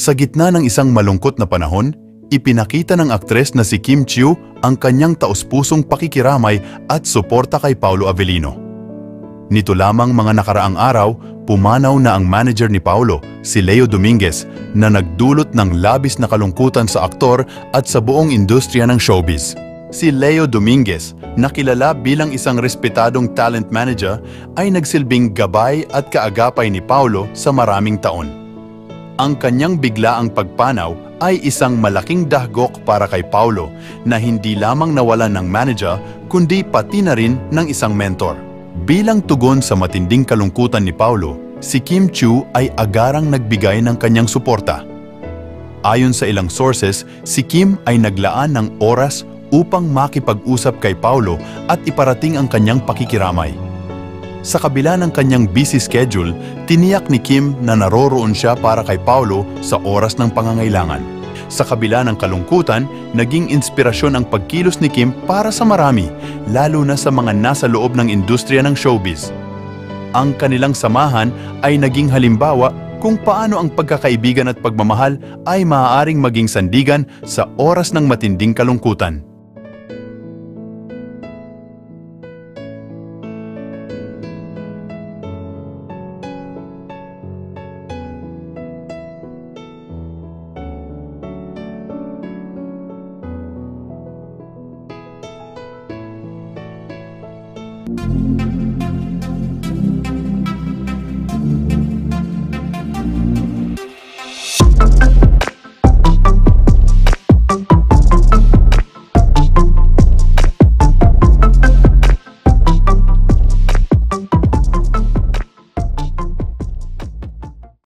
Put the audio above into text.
Sa gitna ng isang malungkot na panahon, ipinakita ng aktres na si Kim Chiu ang kanyang taus-pusong pakikiramay at suporta kay Paulo Avellino. Nito lamang mga nakaraang araw, pumanaw na ang manager ni Paulo, si Leo Dominguez, na nagdulot ng labis na kalungkutan sa aktor at sa buong industriya ng showbiz. Si Leo Dominguez, na kilala bilang isang respetadong talent manager, ay nagsilbing gabay at kaagapay ni Paulo sa maraming taon. Ang kanyang biglaang pagpanaw ay isang malaking dahgok para kay Paulo na hindi lamang nawalan ng manager kundi pati na rin ng isang mentor. Bilang tugon sa matinding kalungkutan ni Paulo, si Kim Chiu ay agarang nagbigay ng kanyang suporta. Ayon sa ilang sources, si Kim ay naglaan ng oras upang makipag-usap kay Paulo at iparating ang kanyang pakikiramay. Sa kabila ng kanyang busy schedule, tiniyak ni Kim na naroroon siya para kay Paulo sa oras ng pangangailangan. Sa kabila ng kalungkutan, naging inspirasyon ang pagkilos ni Kim para sa marami, lalo na sa mga nasa loob ng industriya ng showbiz. Ang kanilang samahan ay naging halimbawa kung paano ang pagkakaibigan at pagmamahal ay maaaring maging sandigan sa oras ng matinding kalungkutan.